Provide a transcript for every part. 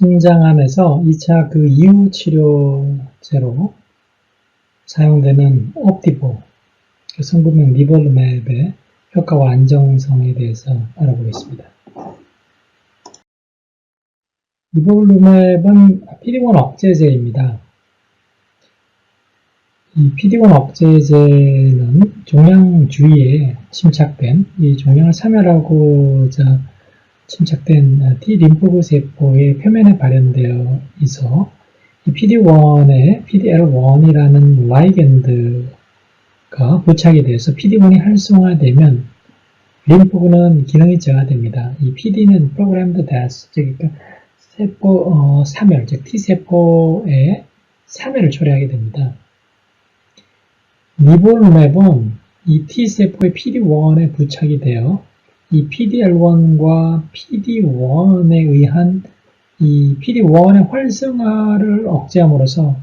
성장하면서 2차 그 이후 치료제로 사용되는 옵디보, 성분명 니볼루맵의 효과와 안정성에 대해서 알아보겠습니다. 니볼루맵은 PD-1 억제제입니다. 이 PD-1 억제제는 종양 주위에 침착된, 이 종양을 사멸하고자 침착된 T림프구 세포의 표면에 발현되어 있어 이 PD-1에 PD-L1이라는 라이겐드가 부착이 되어서 PD-1이 활성화되면 림프구는 기능이 저하됩니다. 이 PD는 프로그램드 데스, 즉 세포 사멸, 즉 T세포의 사멸을 초래하게 됩니다. 니볼루맵은 이 T세포의 PD-1에 부착이 되어 이 PD-L1과 PD-1에 의한 이 PD-1의 활성화를 억제함으로써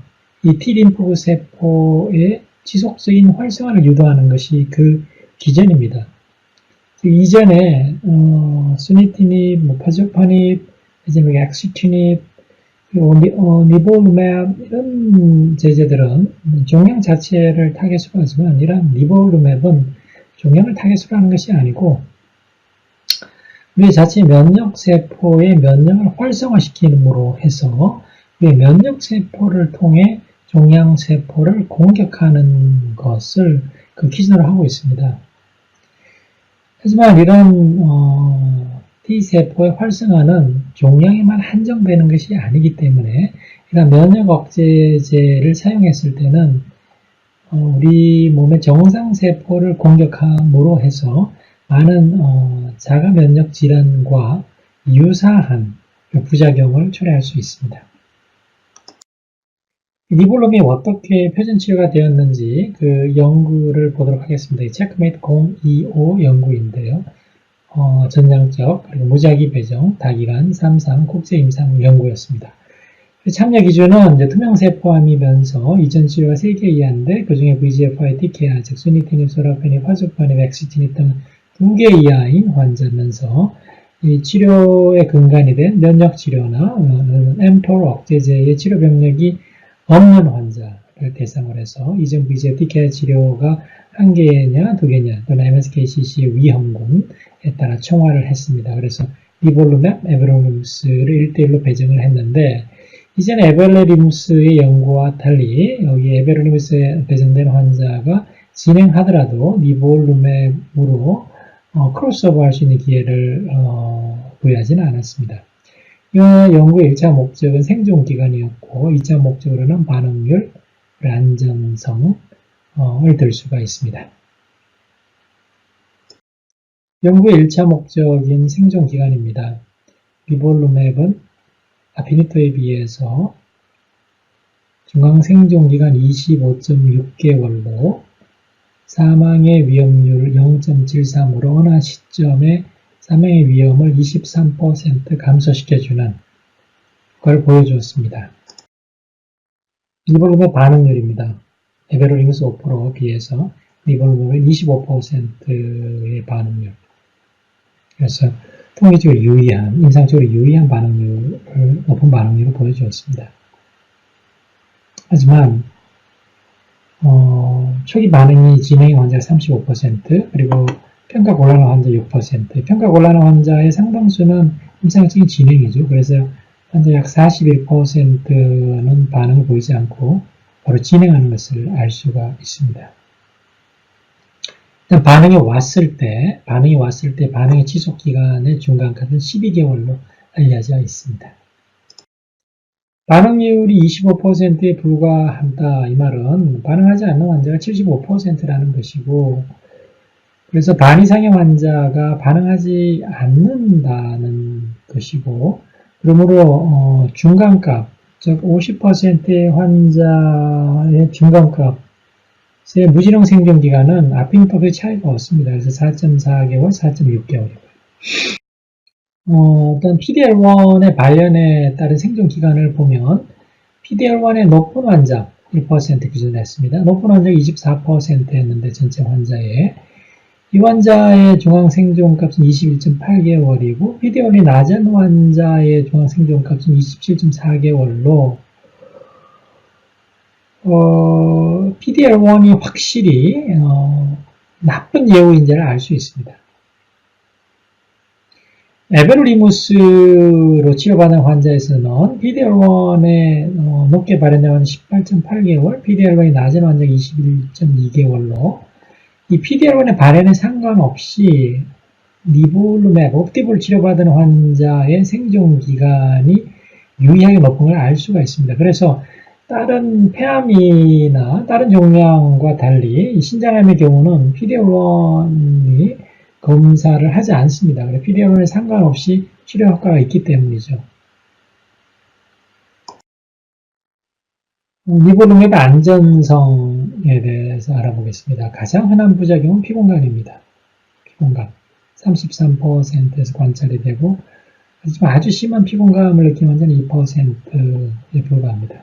이 T림프구 세포의 지속적인 활성화를 유도하는 것이 그 기전입니다. 이전에 수니티닙, 파조파닙, 엑시티닙, 니볼루맵 이런 제제들은 종양 자체를 타겟으로 하지만 이런 니볼루맵은 종양을 타겟으로 하는 것이 아니고 우리 자체 면역세포의 면역을 활성화시키므로 해서 우리 면역세포를 통해 종양세포를 공격하는 것을 그 기준으로 하고 있습니다. 하지만 이런 T세포의 활성화는 종양에만 한정되는 것이 아니기 때문에 이런 면역 억제제를 사용했을 때는 우리 몸의 정상세포를 공격함으로 해서 많은 자가 면역 질환과 유사한 부작용을 초래할 수 있습니다. 니볼루맵이 어떻게 표준치료가 되었는지 그 연구를 보도록 하겠습니다. 체크메이트 025 연구인데요. 전향적 그리고 무작위 배정, 다기간, 삼상, 국제 임상 연구였습니다. 참여 기준은 이제 투명세포암이면서 이전 치료가 3개 이하인데 그 중에 VEGF-I, TKI, 즉 수니티닙, 소라페닙, 파조파닙, 엑시티닙 등 2개 이하인 환자면서 이 치료의 근간이 된 면역치료나 mTOR 억제제의 치료 병력이 없는 환자를 대상으로 해서 이전 VEGF, TKI 치료가 1개냐 2개냐 또는 MSKCC의 위험군에 따라 총화를 했습니다. 그래서 니볼루맵, 에베로리무스를 1대1로 배정을 했는데 이전에 에베로리무스의 연구와 달리 여기 에베로리무스에 배정된 환자가 진행하더라도 니볼루맵으로 크로스오버 할 수 있는 기회를 부여하지는 않았습니다. 이 연구의 1차 목적은 생존기간이었고 2차 목적으로는 반응률, 안정성을 들 수가 있습니다. 연구의 1차 목적인 생존기간입니다. 니볼루맵은 아피니토에 비해서 중앙생존기간 25.6개월로 사망의 위험률을 0.73으로 어느 시점에 사망의 위험을 23% 감소시켜주는 걸 보여주었습니다. 니볼루맵 반응률입니다. 에베로리무스 5%에 비해서 니볼루맵은 25%의 반응률. 그래서 통계적으로 유의한, 임상적으로 유의한 반응률을, 높은 반응률을 보여주었습니다. 하지만 초기 반응이 진행 환자 35%, 그리고 평가 곤란한 환자 6%, 평가 곤란한 환자의 상당수는 임상적인 진행이죠. 그래서 현재 약 41%는 반응을 보이지 않고 바로 진행하는 것을 알 수가 있습니다. 일단 반응이 왔을 때 반응의 지속 기간의 중간값은 12개월로 알려져 있습니다. 반응률이 25%에 불과한다. 이 말은 반응하지 않는 환자가 75%라는 것이고, 그래서 반 이상의 환자가 반응하지 않는다는 것이고, 그러므로 중간값, 즉 50%의 환자의 중간값의 무진행 생존기간은 아피니토의 차이가 없습니다. 그래서 4.4개월, 4.6개월이고요. 일단 PD-L1의 발현에 따른 생존기간을 보면 PD-L1의 높은 환자 1% 기준으로 했습니다. 높은 환자가 24%였는데 전체 환자의 이 환자의 중앙 생존값은 21.8개월이고 PDL1이 낮은 환자의 중앙 생존값은 27.4개월로 PDL1이 확실히 나쁜 예후인지를 알 수 있습니다. 에베르리무스로 치료받은 환자에서는 PDL1에 높게 발현된 18.8개월, PDL1이 낮은 환자가 21.2개월로 이 PDL1의 발현에 상관없이 니볼루맵, 옵티볼 치료받은 환자의 생존 기간이 유의하게 높은 걸 알 수가 있습니다. 그래서 다른 폐암이나 다른 종양과 달리 신장암의 경우는 PDL1이 검사를 하지 않습니다. 그래서 PDL1에 상관없이 치료 효과가 있기 때문이죠. 니볼루맵의 안전성에 대해서 알아보겠습니다. 가장 흔한 부작용은 피곤감입니다. 피곤감 33%에서 관찰이 되고, 하지만 아주 심한 피곤감을 느끼는 환자는 2%에 불과합니다.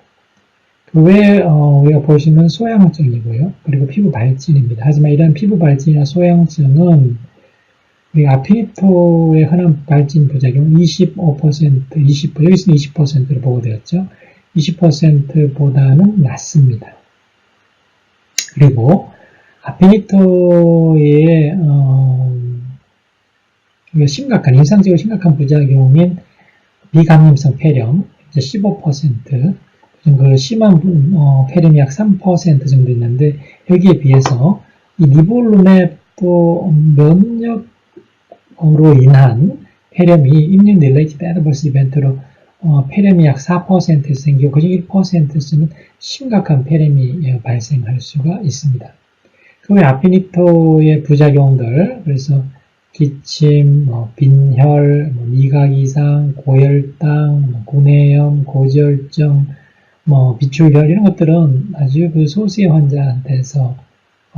그 외에 우리가 볼 수 있는 소양증이고요. 그리고 피부 발진입니다. 하지만 이러한 피부 발진이나 소양증은 우리 아피니토의 흔한 발진 부작용 25%, 20%, 여기서는 20%로 보고되었죠. 20%보다는 낮습니다. 그리고 아피니토의 심각한, 임상적으로 심각한 부작용인 비감염성 폐렴 15%, 그 심한 폐렴이 약 3% 정도 있는데, 여기에 비해서 이 니볼루맵도 면역으로 인한 폐렴이 Immune Related Adverse Event로 폐렴이 약 4%에서 생기고 그중 1%에서는 심각한 폐렴이 발생할 수가 있습니다. 그 외 아피니토의 부작용들, 그래서 기침, 빈혈, 미각 이상, 고혈당, 구내염, 고지혈증, 비출혈 이런 것들은 아주 그 소수의 환자한테서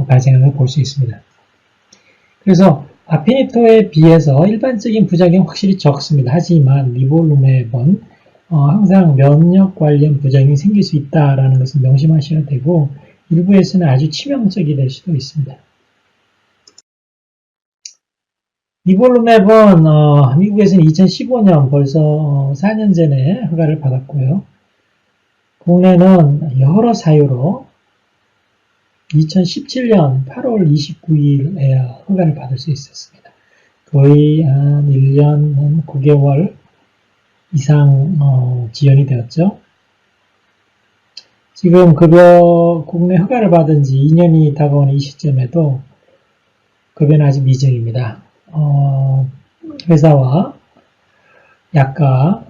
발생하는 걸 볼 수 있습니다. 그래서 아피니토에 비해서 일반적인 부작용은 확실히 적습니다. 하지만 니볼루맵은 항상 면역 관련 부작용이 생길 수 있다는 것을 명심하셔야 되고, 일부에서는 아주 치명적이 될 수도 있습니다. 니볼루맵은 미국에서는 2015년 벌써 4년 전에 허가를 받았고요. 국내는 여러 사유로 2017년 8월 29일에 허가를 받을 수 있었습니다. 거의 한 1년 한 9개월 이상 지연이 되었죠. 지금 급여 국내 허가를 받은 지 2년이 다가오는 이 시점에도 급여는 아직 미정입니다. 회사와 약가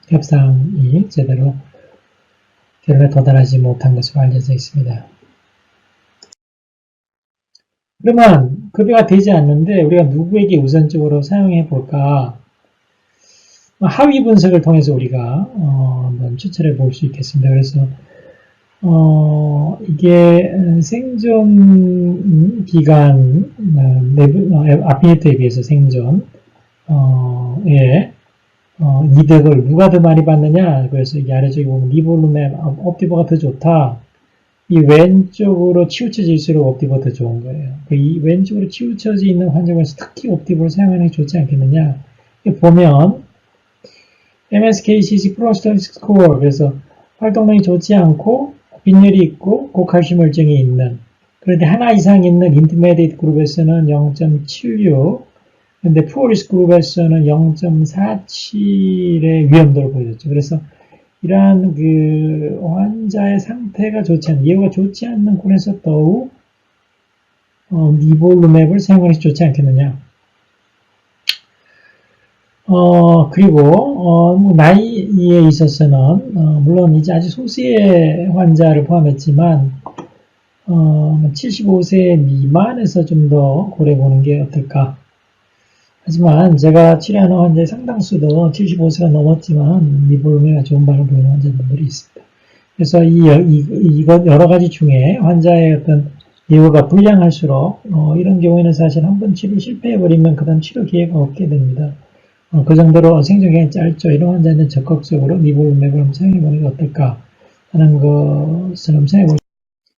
협상이 제대로 결론에 도달하지 못한 것으로 알려져 있습니다. 그러면 급여가 되지 않는데 우리가 누구에게 우선적으로 사용해 볼까? 하위 분석을 통해서 우리가 한번 추천해 볼 수 있겠습니다. 그래서 이게 생존 기간 아피니토에 비해서 생존에 이득을 누가 더 많이 받느냐. 그래서 이게 아래쪽에 보면 니볼루맵 옵티버가 더 좋다. 이 왼쪽으로 치우쳐질수록 옵티버가 더 좋은 거예요. 이 왼쪽으로 치우쳐져 있는 환자에서 특히 옵티버를 사용하는 게 좋지 않겠느냐. 보면 MSKCC 프로스터디 스코어, 그래서 활동량이 좋지 않고 빈혈이 있고 고칼슘혈증이 있는, 그런데 하나 이상 있는 인터미디에이트 그룹에서는 0.76, 근데 푸어리스크 그룹에서는 0.47의 위험도를 보여줬죠. 그래서 이러한 그 환자의 상태가 좋지 않은, 예후가 좋지 않는 군에서 더욱 니볼루맵을 사용하는 것이 좋지 않겠느냐. 그리고 나이에 있어서는 물론 이제 아주 소수의 환자를 포함했지만 75세 미만에서 좀 더 고려 보는 게 어떨까. 하지만 제가 치료하는 환자의 상당수도 75세가 넘었지만 니볼루맵이 좋은 반응을 보이는 환자들이 있습니다. 그래서 이것 여러 가지 중에 환자의 어떤 예후가 불량할수록 이런 경우에는 사실 한번 치료 실패해버리면 그 다음 치료 기회가 없게 됩니다. 그 정도로 생존기간이 짧죠. 이런 환자는 적극적으로 니볼루맵을 한번 사용해보는 게 어떨까 하는 것을 한번 생각해보겠습니다.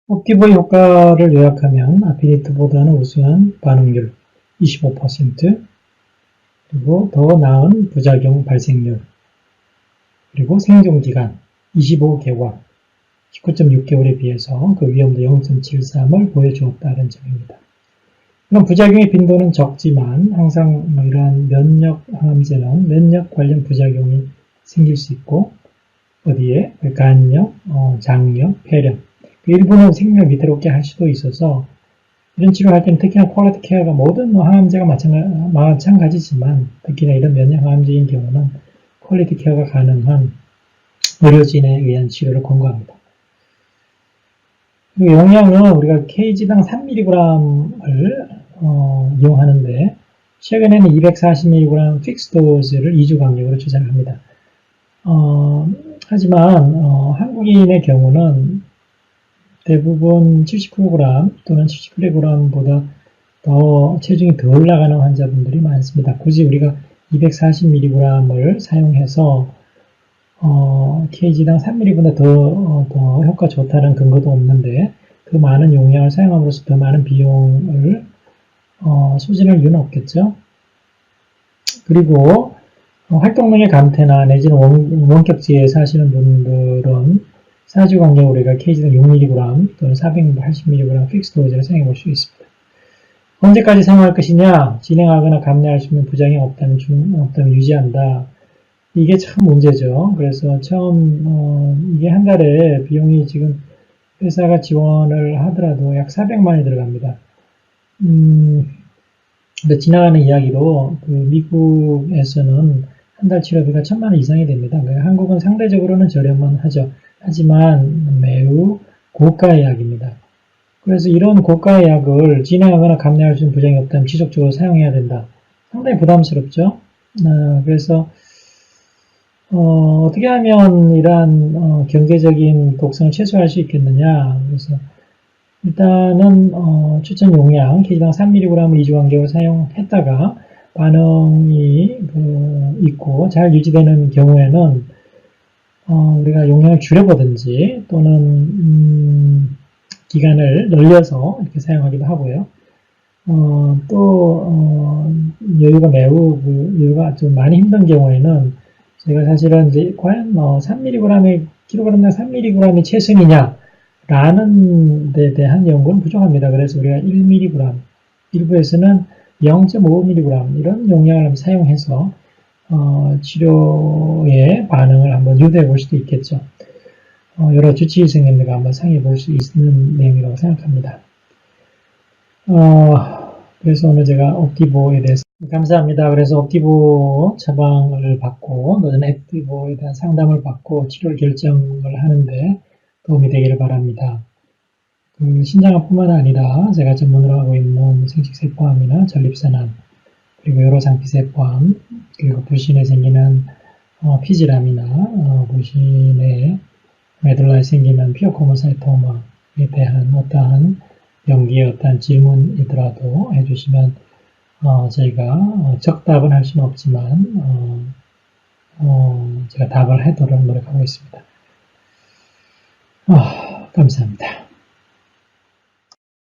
옵티브의 효과를 요약하면 아피니트보다는 우수한 반응률 25%, 그리고 더 나은 부작용 발생률, 그리고 생존기간 25개월, 19.6개월에 비해서 그 위험도 0.73을 보여주었다는 점입니다. 이런 부작용의 빈도는 적지만 항상 이러한 면역 항암제는 면역 관련 부작용이 생길 수 있고 어디에 간염, 장염, 폐렴 그 일부는 생명을 위태롭게 할 수도 있어서 이런 치료할 때는 특히나 퀄리티 케어가 모든 항암제가 마찬가지지만 특히나 이런 면역 항암제인 경우는 퀄리티 케어가 가능한 의료진에 의한 치료를 권고합니다. 그리고 용량은 우리가 kg당 3mg을 이용하는데 최근에는 240mg 픽스 도즈를 2주 간격으로 주사를 합니다. 하지만 한국인의 경우는 대부분 70kg 또는 70kg보다 더 체중이 덜 나가는 환자분들이 많습니다. 굳이 우리가 240mg을 사용해서 kg당 3mg보다 더 효과 좋다는 근거도 없는데 그 많은 용량을 사용함으로써 더 많은 비용을 소진할 이유는 없겠죠. 그리고 활동능의 감퇴나 내지는 원격지에 사시는 분들은 4주 간격으로 우리가 kg당 6mg 또는 480mg 픽스 도즈를 사용해 볼 수 있습니다. 언제까지 사용할 것이냐? 진행하거나 감내할 수 있는 부작용이 없다면 유지한다. 이게 참 문제죠. 그래서 처음 이게 한 달에 비용이 지금 회사가 지원을 하더라도 약 400만이 들어갑니다. 근데 지나가는 이야기로 그 미국에서는 한 달 치료비가 1,000만 원 이상이 됩니다. 그러니까 한국은 상대적으로는 저렴은 하죠. 하지만 매우 고가의 약입니다. 그래서 이런 고가의 약을 진행하거나 감내할 수 있는 부작용이 없다면 지속적으로 사용해야 된다. 상당히 부담스럽죠. 그래서 어떻게 하면 이러한 경제적인 독성을 최소화할 수 있겠느냐. 그래서 일단은 추천 용량 kg당 3mg을 2주 간격으로 사용했다가 반응이 있고 잘 유지되는 경우에는 우리가 용량을 줄여보든지 또는 기간을 늘려서 이렇게 사용하기도 하고요. 또 여유가 좀 많이 힘든 경우에는 제가 사실은 이제 과연 3mg의 kg당 3mg이 최선이냐 라는 데 대한 연구는 부족합니다. 그래서 우리가 1mg, 일부에서는 0.5mg 이런 용량을 사용해서 치료의 반응을 한번 유도해 볼 수도 있겠죠. 여러 주치의생님들과 한번 상의해 볼 수 있는 내용이라고 생각합니다. 그래서 오늘 제가 옵티보에 대해서 감사합니다. 그래서 옵티보 처방을 받고 또는 옵티보에 대한 상담을 받고 치료를 결정을 하는데 도움이 되기를 바랍니다. 신장암뿐만 아니라 제가 전문으로 하고 있는 생식세포암이나 전립선암, 그리고 여러 상피세포암, 그리고 부신에 생기는 피질암이나 부신에 메둘라에 생기는 피오코모사이토마에 대한 어떠한 병기의 어떠한 질문이더라도 해주시면 저희가 적답은 할 수는 없지만 제가 답을 하도록 노력하고 있습니다. 감사합니다.